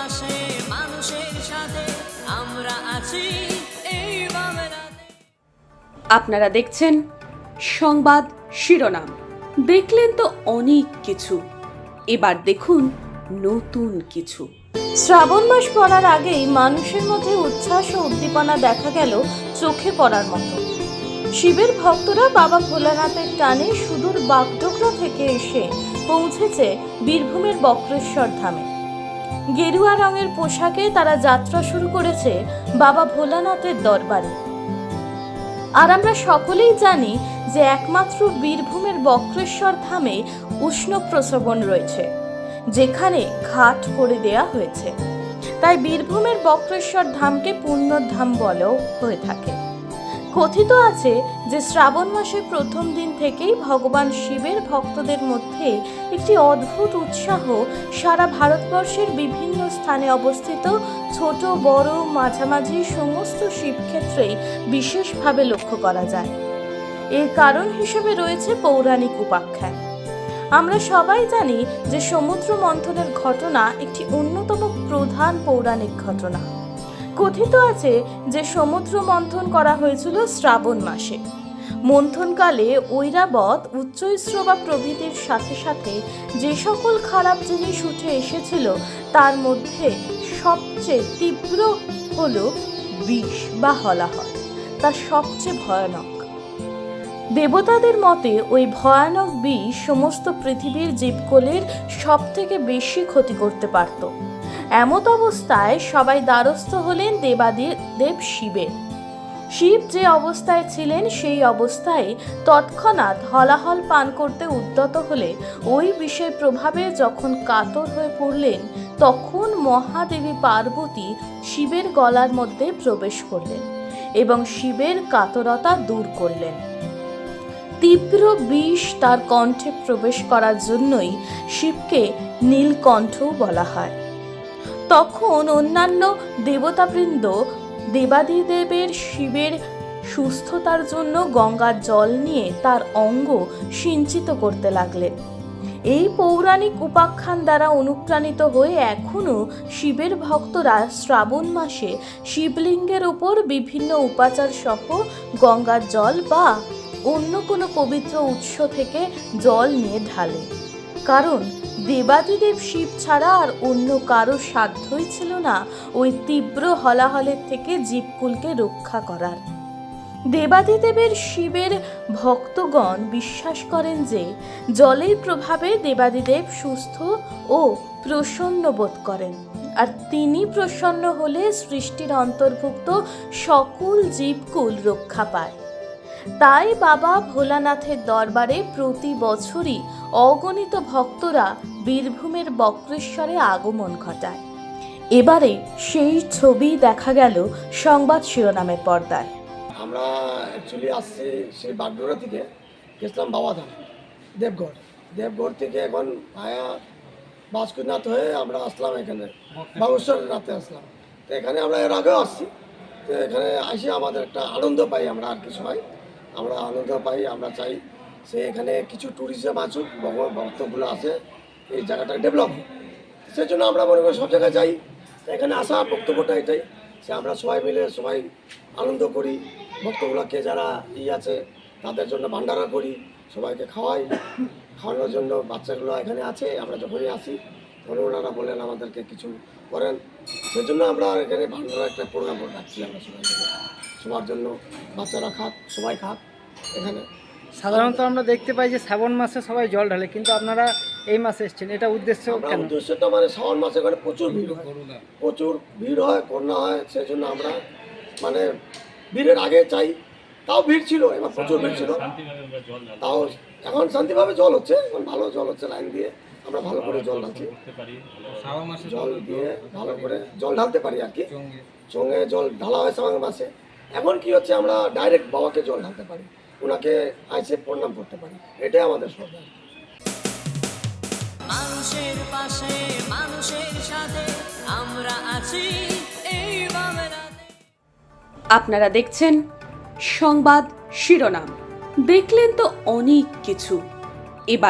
পাশে মানুষের সাথে আমরা আছি এই বাংলাতে। আপনারা দেখছেন সংবাদ শিরোনাম। দেখলেন তো অনেক কিছু, এবার দেখুন নতুন কিছু। শ্রাবণ মাস পড়ার আগেই মানুষের মধ্যে উচ্ছ্বাস ও উদ্দীপনা দেখা গেল চোখে পড়ার মতো। শিবের ভক্তরা বাবা ভোলানাথের টানে সুদূর বাগডোগরা থেকে এসে পৌঁছেছে বীরভূমের বক্রেশ্বর ধামে। গেরুয়া রঙের পোশাকে তারা যাত্রা শুরু করেছে বাবা ভোলানাথের দরবারে। আর আমরা সকলেই জানি যে একমাত্র বীরভূমের বক্রেশ্বর ধামে উষ্ণ প্রসবন রয়েছে, যেখানে ঘাট করে দেয়া হয়েছে। তাই বীরভূমের বক্রেশ্বর ধামকে পুণ্যধাম বলেও হয়ে থাকে। কথিত আছে যে শ্রাবণ মাসের প্রথম দিন থেকেই ভগবান শিবের ভক্তদের মধ্যে একটি অদ্ভুত উৎসাহ সারা ভারতবর্ষের বিভিন্ন স্থানে অবস্থিত ছোট বড় মাঝামাঝি সমস্ত শিবক্ষেত্রেই বিশেষভাবে লক্ষ্য করা যায়। এর কারণ হিসেবে রয়েছে পৌরাণিক উপাখ্যান। আমরা সবাই জানি যে সমুদ্র মন্থনের ঘটনা একটি অন্যতম প্রধান পৌরাণিক ঘটনা। কথিত আছে যে সমুদ্র মন্থন করা হয়েছিল শ্রাবণ মাসে। মন্থনকালে ঐরাবত উচ্চৈশ্রবা প্রভৃতির সাথে সাথে যে সকল খারাপ জিনিস উঠে এসেছিল তার মধ্যে সবচেয়ে তীব্র হল বিষ বা হলাহল। তা সবচেয়ে ভয়ানক। দেবতাদের মতে ওই ভয়ানক বিষ সমস্ত পৃথিবীর জীবকুলের সব থেকে বেশি ক্ষতি করতে পারত। এমত অবস্থায় সবাই দ্বারস্থ হলেন দেবাদিদেব শিবের। শিব যে অবস্থায় ছিলেন সেই অবস্থায় তৎক্ষণাৎ হলাহল পান করতে উদ্যত হলে ওই বিষের প্রভাবে যখন কাতর হয়ে পড়লেন, তখন মহাদেবী পার্বতী শিবের গলার মধ্যে প্রবেশ করলেন এবং শিবের কাতরতা দূর করলেন। তীব্র বিষ তার কণ্ঠে প্রবেশ করার জন্যই শিবকে নীলকণ্ঠও বলা হয়। তখন অন্যান্য দেবতাবৃন্দ দেবাদিদেবের শিবের সুস্থতার জন্য গঙ্গার জল নিয়ে তার অঙ্গ সিঞ্চিত করতে লাগলেন। এই পৌরাণিক উপাখ্যান দ্বারা অনুপ্রাণিত হয়ে এখনও শিবের ভক্তরা শ্রাবণ মাসে শিবলিঙ্গের ওপর বিভিন্ন উপাচার সহ গঙ্গার জল বা অন্য কোনো পবিত্র উৎস থেকে জল নিয়ে ঢালে। কারণ দেবাদিদেব শিব ছাড়া আর অন্য কারো সাধ্যই ছিল না ওই তীব্র হলাহলের থেকে জীবকুলকে রক্ষা করার। দেবাদিদেবের শিবের ভক্তগণ বিশ্বাস করেন যে জলের প্রভাবে দেবাদিদেব সুস্থ ও প্রসন্ন বোধ করেন, আর তিনি প্রসন্ন হলে সৃষ্টির অন্তর্ভুক্ত সকল জীবকুল রক্ষা পায়। তাই বাবা ভোলানাথের দরবারে প্রতি বছরই অগণিত ভক্তরা বীরভূমের বক্রেশ্বরে আগমন ঘটায়। এবারে সেই ছবি দেখা গেল সংবাদ শিরোনামের পর্দায়। আমরা অ্যাকচুয়ালি আসছি সেই বাগডোগরা থেকে গেছিলাম বাবাধাম দেবগড় থেকে এখন ভায়া বাসুকিনাথ হয়ে আমরা আসলাম এখানে বাগেশ্বর রাতে আসলাম। তো এখানে আমরা এর আগেও আসছি। তো এখানে আসি আমাদের একটা আনন্দ পাই, আমরা আর কি সবাই আমরা আনন্দ পাই। আমরা চাই সে এখানে কিছু ট্যুরিজম আসুক, ভক্তগুলো আছে, এই জায়গাটা ডেভেলপ হোক। সেই জন্য আমরা মনে করি সব জায়গায় যাই। এখানে আসা বক্তব্যটা এটাই যে আমরা সবাই মিলে সবাই আনন্দ করি। ভক্তগুলোকে যারা আছে তাদের জন্য ভান্ডারা করি, সবাইকে খাওয়ানোর জন্য বাচ্চাগুলো এখানে আছে। আমরা যখনই আসি তখন ওনারা বলেন আমাদেরকে কিছু করেন, সেই জন্য আমরা এখানে ভান্ডারা একটা প্রোগ্রাম করে রাখছি। আমরা সবার জন্য বাচ্চারা খাক, সবাই খাক এখানে। সাধারণত আমরা দেখতে পাই যে শ্রাবণ মাসে সবাই জল ঢালে, কিন্তু আপনারা এই মাসে এসেছেন, এটা উদ্দেশ্য কেন? উদ্দেশ্যটা মানে শ্রাবণ মাসে এখানে প্রচুর ভিড় হয়, করোনা হয়। সেই জন্য আমরা মানে ভিড়ের আগে চাই। তাও ভিড় ছিল, এবার প্রচুর ভিড় ছিল। তাও এখন শান্তিভাবে জল হচ্ছে, এখন ভালো জল হচ্ছে। লাইন দিয়ে আমরা ভালো করে জল ঢালছি, জল দিয়ে ভালো করে জল ঢালতে পারি আর কি। সঙ্গে জল ঢালা হয় শ্রাবণ মাসে। এখন কি হচ্ছে, আমরা ডাইরেক্ট বাবাকে জল ঢালতে পারি, ওনাকে আইসে প্রণাম করতে পারি। এটাই আমাদের শ্রদ্ধা। মানুষের পাশে মানুষের সাথে আমরা আছি এই বাংলাতে। আপনারা দেখছেন সংবাদ শিরোনাম। দেখলেন তো অনেক কিছু, এবার